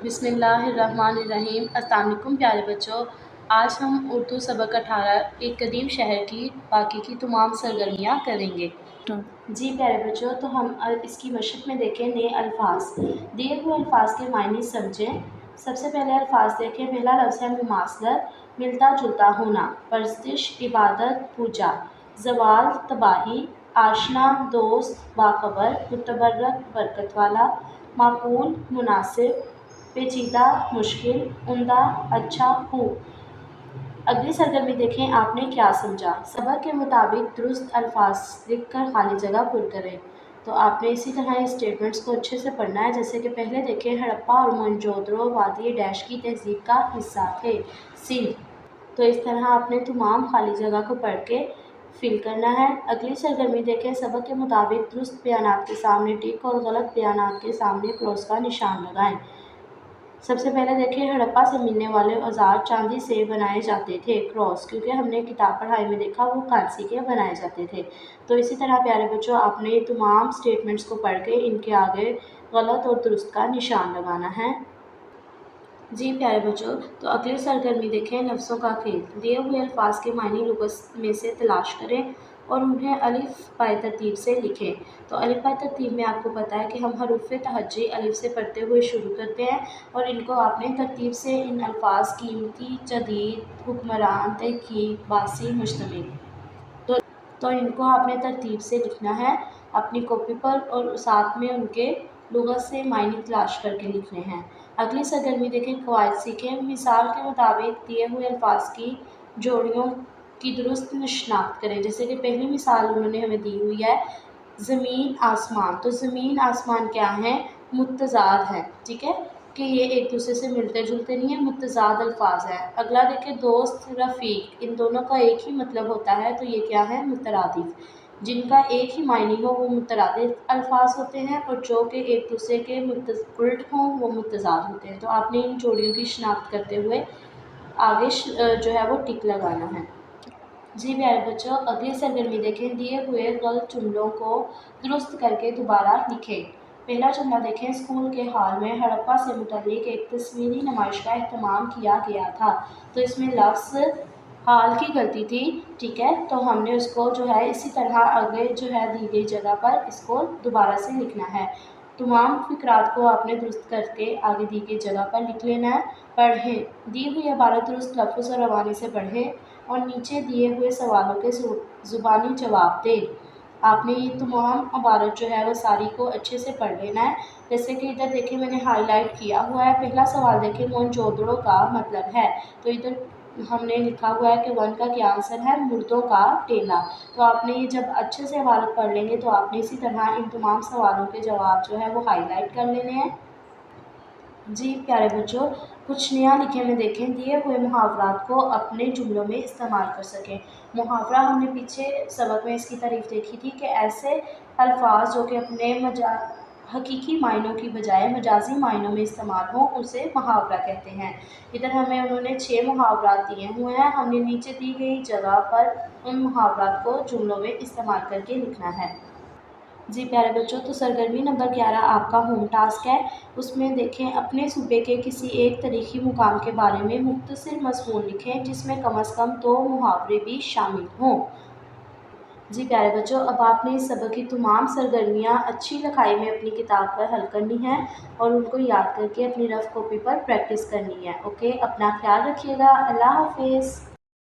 بسم اللہ الرحمن الرحیم۔ السلام علیکم پیارے بچوں، آج ہم اردو سبق 18 ایک قدیم شہر کی باقی کی تمام سرگرمیاں کریں گے۔ جی پیارے بچوں، تو ہم اس کی مشق میں دیکھیں نئے الفاظ، دیے ہوئے الفاظ کے معنی سمجھیں۔ سب سے پہلے الفاظ دیکھیں، پہلا لفظ ہے مماثلت، ملتا جلتا ہونا، پرستش، عبادت، پوجا، زوال، تباہی، آشنا، دوست، باخبر، متبرک، برکت والا، معقول، مناسب، پیچیدہ، مشکل، عمدہ، اچھا، خوب۔ اگلی سرگرمی دیکھیں، آپ نے کیا سمجھا؟ سبق کے مطابق درست الفاظ لکھ کر خالی جگہ پر کریں۔ تو آپ نے اسی طرح اسٹیٹمنٹس کو اچھے سے پڑھنا ہے، جیسے کہ پہلے دیکھیں، ہڑپا اور موہنجودڑو وادی ڈیش کی تہذیب کا حصہ تھے، سندھ۔ تو اس طرح آپ نے تمام خالی جگہ کو پڑھ کے فل کرنا ہے۔ اگلی سرگرمی دیکھیں، سبق کے مطابق درست بیانات کے سامنے ٹک اور غلط بیانات کے سامنے کراس کا نشان لگائیں۔ سب سے پہلے دیکھیں، ہڑپا سے ملنے والے اوزار چاندی سے بنائے جاتے تھے، کراس، کیونکہ ہم نے کتاب پڑھائی میں دیکھا وہ کانسی کے بنائے جاتے تھے۔ تو اسی طرح پیارے بچوں، آپ نے تمام سٹیٹمنٹس کو پڑھ کے ان کے آگے غلط اور درست کا نشان لگانا ہے۔ جی پیارے بچوں، تو اگلی سرگرمی دیکھیں، لفظوں کا کھیل، دیے ہوئے الفاظ کے معنی لغت میں سے تلاش کریں اور انہیں الف بائے ترتیب سے لکھیں۔ تو الف بائے ترتیب میں آپ کو پتہ ہے کہ ہم حروف تہجی الف سے پڑھتے ہوئے شروع کرتے ہیں، اور ان کو آپ نے ترتیب سے ان الفاظ قیمتی، جدید، حکمران، تحقیق، باسی، مشتمل، تو ان کو آپ نے ترتیب سے لکھنا ہے اپنی کاپی پر، اور ساتھ میں ان کے لغت سے معنی تلاش کر کے لکھنے ہیں۔ اگلی سرگرمی دیکھیں، قواعد سیکھیں، مثال کے مطابق دیے ہوئے الفاظ کی جوڑیوں کی درست شناخت کریں۔ جیسے کہ پہلی مثال انہوں نے ہمیں دی ہوئی ہے، زمین آسمان۔ تو زمین آسمان کیا ہے؟ متضاد ہے، ٹھیک ہے، کہ یہ ایک دوسرے سے ملتے جلتے نہیں ہیں، متضاد الفاظ ہیں۔ اگلا دیکھیں، دوست، رفیق، ان دونوں کا ایک ہی مطلب ہوتا ہے، تو یہ کیا ہے؟ مترادف۔ جن کا ایک ہی معنی ہو وہ مترادف الفاظ ہوتے ہیں، اور جو کہ ایک دوسرے کے الٹ ہوں وہ متضاد ہوتے ہیں۔ تو آپ نے ان جوڑیوں کی شناخت کرتے ہوئے آگے جو ہے وہ ٹک لگانا ہے۔ جی پیارے بچوں، اگلی سرگرمی دیکھیں، دیے ہوئے غلط جملوں کو درست کر کے دوبارہ لکھیں۔ پہلا جملہ دیکھیں، اسکول کے ہال میں ہڑپا سے متعلق ایک تصویری نمائش کا اہتمام کیا گیا تھا۔ تو اس میں لفظ ہال کی غلطی تھی، ٹھیک ہے، تو ہم نے اس کو جو ہے اسی طرح آگے جو ہے دی گئی جگہ پر اس کو دوبارہ سے لکھنا ہے۔ تمام فقرات کو آپ نے درست کر کے آگے دی گئی جگہ پر لکھ لینا ہے۔ پڑھیں، دی ہوئی عبارت درست لفظ اور روانی سے پڑھیں اور نیچے دیے ہوئے سوالوں کے زبانی جواب دیں۔ آپ نے یہ تمام عبارت جو ہے وہ ساری کو اچھے سے پڑھ لینا ہے۔ جیسے کہ ادھر دیکھیں میں نے ہائی لائٹ کیا ہوا ہے، پہلا سوال دیکھیں، موہنجودڑو کا مطلب ہے، تو ادھر ہم نے لکھا ہوا ہے کہ 1 کا کیا آنسر ہے؟ مردوں کا ٹیلا۔ تو آپ نے یہ جب اچھے سے عبارت پڑھ لیں گے تو آپ نے اسی طرح ان تمام سوالوں کے جواب جو ہے وہ ہائی لائٹ کر لینے ہیں۔ جی پیارے بچوں، کچھ نیا لکھے میں دیکھیں، دیے ہوئے محاورات کو اپنے جملوں میں استعمال کر سکیں۔ محاورہ ہم نے پیچھے سبق میں اس کی تعریف دیکھی تھی کہ ایسے الفاظ جو کہ اپنے حقیقی معنوں کی بجائے مجازی معنوں میں استعمال ہوں اسے محاورہ کہتے ہیں۔ ادھر ہمیں انہوں نے 6 محاورات دیے ہوئے ہیں، ہم نے نیچے دی گئی جگہ پر ان محاورات کو جملوں میں استعمال کر کے لکھنا ہے۔ جی پیارے بچوں، تو سرگرمی نمبر 11 آپ کا ہوم ٹاسک ہے۔ اس میں دیکھیں، اپنے صوبے کے کسی ایک تاریخی مقام کے بارے میں مختصر مضمون لکھیں جس میں کم از کم 2 محاورے بھی شامل ہوں۔ جی پیارے بچوں، اب آپ نے اس سبق کی تمام سرگرمیاں اچھی لکھائی میں اپنی کتاب پر حل کرنی ہیں اور ان کو یاد کر کے اپنی رف کاپی پر پریکٹس کرنی ہے۔ اوکے، اپنا خیال رکھیے گا، اللہ حافظ۔